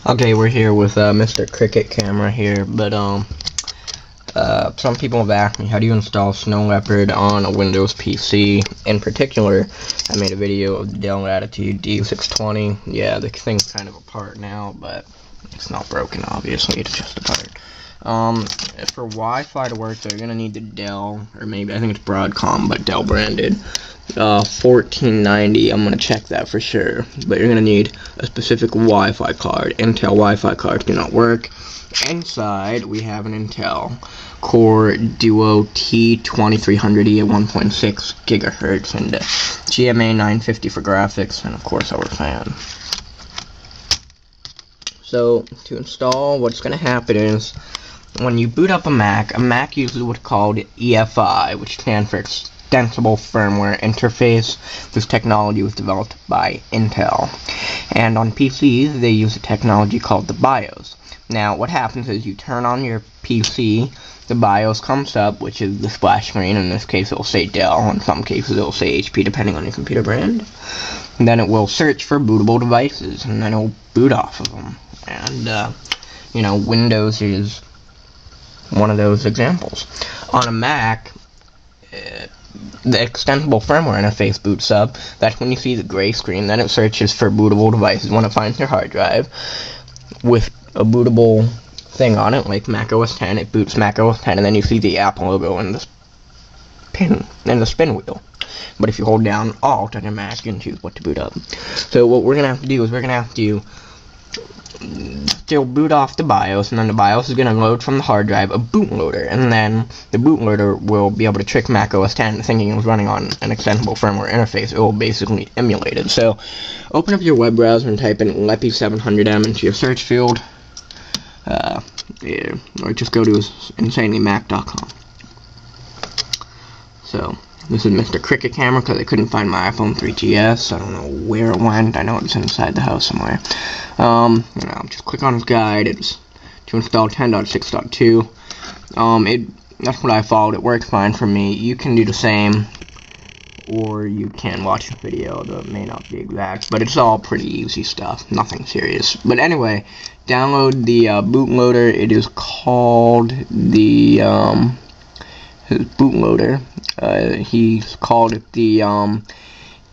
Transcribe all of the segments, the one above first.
Okay, we're here with Mr. Cricket camera here, but some people have asked me, how do you install Snow Leopard on a Windows PC? In particular, I made a video of the Dell Latitude D620. Yeah, the thing's kind of apart now, but it's not broken, obviously, it's just apart. For Wi-Fi to work, so you're gonna need the Dell, or maybe, I think it's Broadcom, but Dell branded. 1490, I'm gonna check that for sure, but you're gonna need a specific Wi-Fi card. Intel Wi-Fi cards do not work. Inside, we have an Intel Core Duo T2300E at 1.6 gigahertz and GMA 950 for graphics, and of course our fan. So, to install, what's gonna happen is, when you boot up a Mac uses what's called EFI, which stands for Extensible Firmware Interface. This technology was developed by Intel. And on PCs, they use a technology called the BIOS. Now, what happens is you turn on your PC, the BIOS comes up, which is the splash screen. In this case, it will say Dell. In some cases, it will say HP, depending on your computer brand. And then it will search for bootable devices, and then it will boot off of them. And, you know, Windows is one of those examples. On a Mac, the extensible firmware interface boots up. That's when you see the gray screen. Then it searches for bootable devices. When it finds your hard drive with a bootable thing on it, like Mac OS X, it boots Mac OS X, and then you see the Apple logo in the spin wheel. But if you hold down Alt on your Mac, you can choose what to boot up. So what we're gonna have to do is we're gonna have to still boot off the BIOS, and then the BIOS is going to load from the hard drive a bootloader, and then the bootloader will be able to trick Mac OS X thinking it was running on an extensible firmware interface. It will basically emulate it. So open up your web browser and type in Leppy700M into your search field, or just go to insanelymac.com. So this is Mr. Cricket camera because I couldn't find my iPhone 3GS. I don't know where it went. I know it's inside the house somewhere. You know, just click on his guide. It's to install 10.6.2. That's what I followed. It works fine for me. You can do the same, or you can watch the video. That may not be exact, but it's all pretty easy stuff. Nothing serious. But anyway, download the bootloader. It is called the his bootloader. He's called it the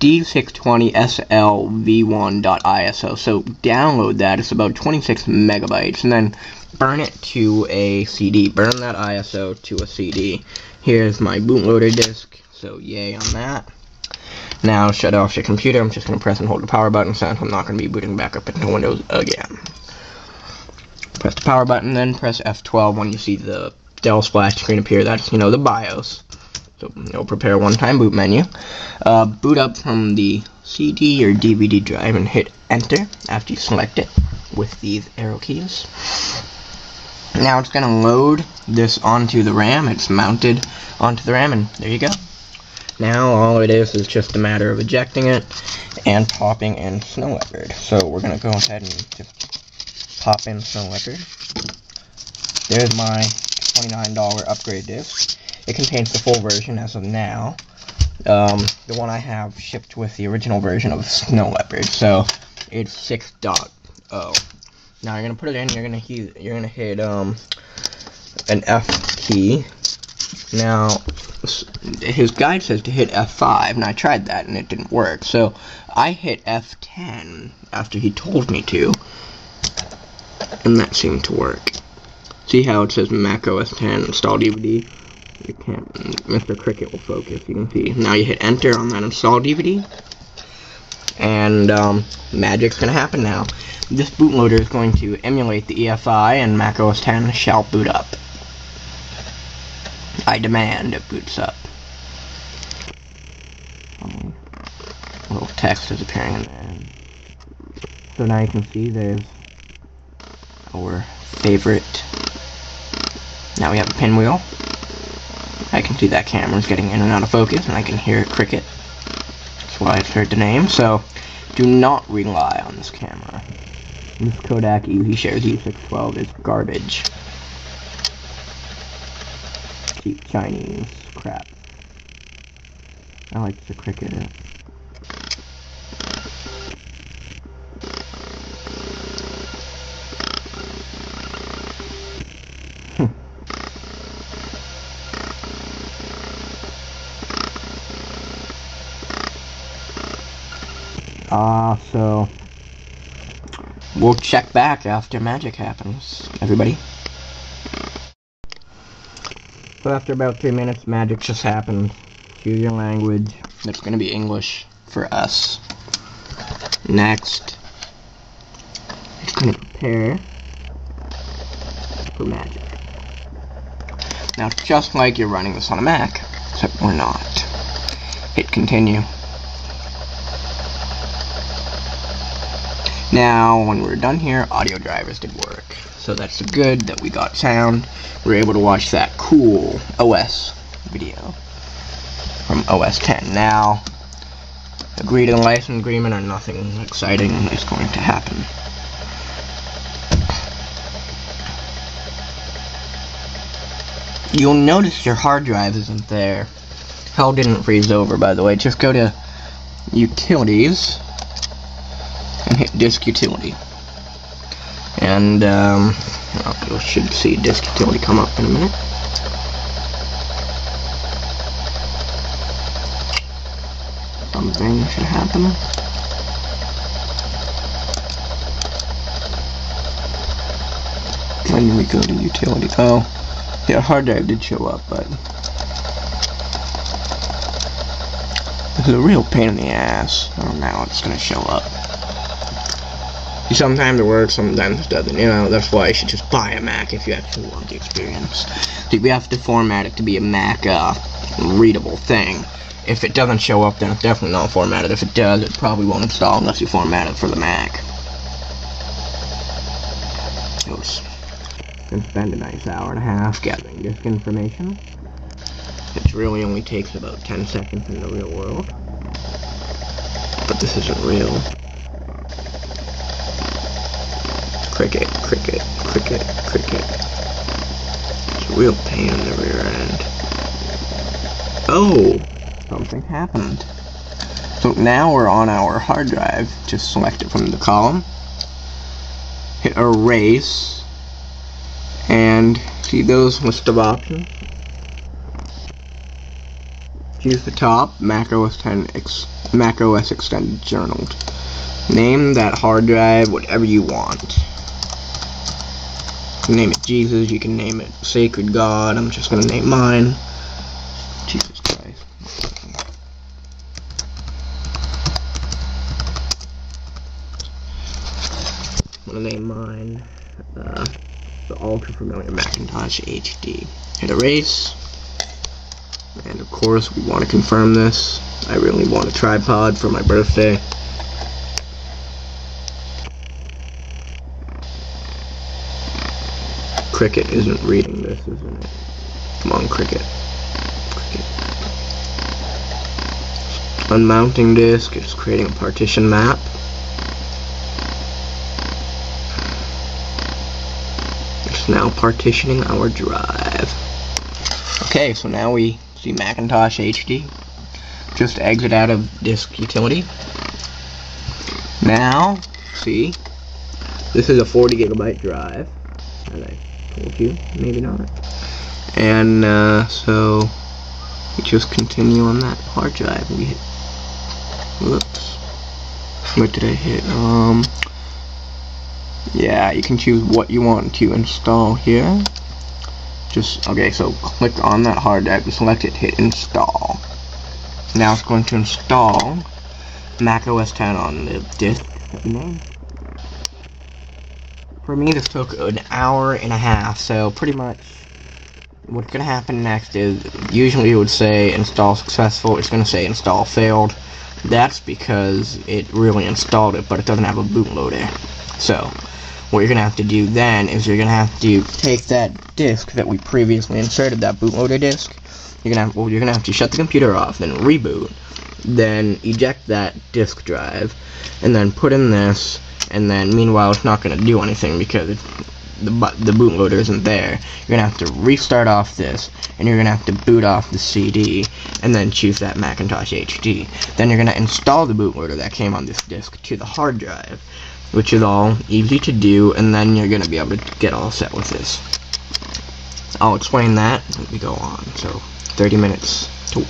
D620 SLV1.ISO. So download that. It's about 26 megabytes, and then burn it to a CD. Burn that ISO to a CD. Here's my bootloader disk. So yay on that. Now shut off your computer. I'm just going to press and hold the power button since I'm not going to be booting back up into Windows again. Press the power button, then press F12 when you see the Dell splash screen appear. That's, you know, the BIOS. So it'll prepare a one-time boot menu. Boot up from the CD or DVD drive and hit enter after you select it with these arrow keys. Now it's going to load this onto the RAM. It's mounted onto the RAM, and there you go. Now all it is just a matter of ejecting it and popping in Snow Leopard. So we're going to go ahead and just pop in Snow Leopard. There's my $29 upgrade disc. It contains the full version as of now. The one I have shipped with the original version of Snow Leopard, so it's 6.0. Now you're gonna put it in. You're gonna hit an F key. Now his guide says to hit F5, and I tried that and it didn't work. So I hit F10 after he told me to, and that seemed to work. See how it says Mac OS X install DVD? You can't, Mr. Cricket will focus, you can see. Now you hit enter on that install DVD, and magic's gonna happen now. This bootloader is going to emulate the EFI, and Mac OS X shall boot up. I demand it boots up. A little text is appearing in there. So now you can see there's our favorite. Now we have a pinwheel. I can see that camera's getting in and out of focus, and I can hear Cricket. That's why I've heard the name. So do not rely on this camera. This Kodak Easy Shares E612 is garbage. Cheap Chinese crap. I like the Cricket. So we'll check back after magic happens, everybody. So after about 3 minutes, magic just happened. Choose your language. That's going to be English for us. Next, it's going to prepare for magic. Now, just like you're running this on a Mac, except we're not. Hit continue. Now, when we're done here, audio drivers did work. So that's good that we got sound. We're able to watch that cool OS video from OS 10. Now, agree to the license agreement or nothing exciting is going to happen. You'll notice your hard drive isn't there. Hell didn't freeze over, by the way. Just go to Utilities and hit Disk Utility. And, you should see Disk Utility come up in a minute. Something should happen. When we go to Utility, yeah, hard drive did show up, but it's a real pain in the ass. Oh, now it's gonna show up. Sometimes it works, sometimes it doesn't. You know, that's why you should just buy a Mac if you actually want the experience. So we have to format it to be a Mac readable thing. If it doesn't show up, then it's definitely not formatted. If it does, it probably won't install unless you format it for the Mac. Oops. And spend a nice hour and a half gathering disk information. It really only takes about 10 seconds in the real world. But this isn't real. Cricket, cricket, cricket, cricket. It's a real pain in the rear end. Oh! Something happened. So now we're on our hard drive. Just select it from the column. Hit erase. And see those list of options? Choose the top, Mac OS Extended Journaled. Name that hard drive whatever you want. You can name it Jesus, you can name it Sacred God. I'm just gonna name mine Jesus Christ. I'm gonna name mine the ultra familiar Macintosh HD. Hit erase. And of course we want to confirm this. I really want a tripod for my birthday. Cricket isn't reading this, isn't it? Come on, Cricket. Cricket. Unmounting disk, it's creating a partition map. It's now partitioning our drive. Okay, so now we see Macintosh HD. Just exit out of disk utility. Now, see, this is a 40 gigabyte drive, as I told you, maybe not. And so we just continue on that hard drive. We hit, whoops, what did I hit? Yeah, you can choose what you want to install here. Just, okay, so click on that hard drive, select it, hit install. Now it's going to install Mac OS X on the disk that we named. For me, this took an hour and a half, so pretty much what's going to happen next is, usually it would say install successful, it's going to say install failed. That's because it really installed it, but it doesn't have a bootloader. So what you're going to have to do then is you're going to have to take that disk that we previously inserted, that bootloader disk, you're going to have to shut the computer off, then reboot, then eject that disk drive, and then put in this, and then meanwhile it's not going to do anything because the bootloader isn't there. You're going to have to restart off this, and you're going to have to boot off the CD, and then choose that Macintosh HD. Then you're going to install the bootloader that came on this disk to the hard drive, which is all easy to do, and then you're going to be able to get all set with this. I'll explain that as we go on. So 30 minutes to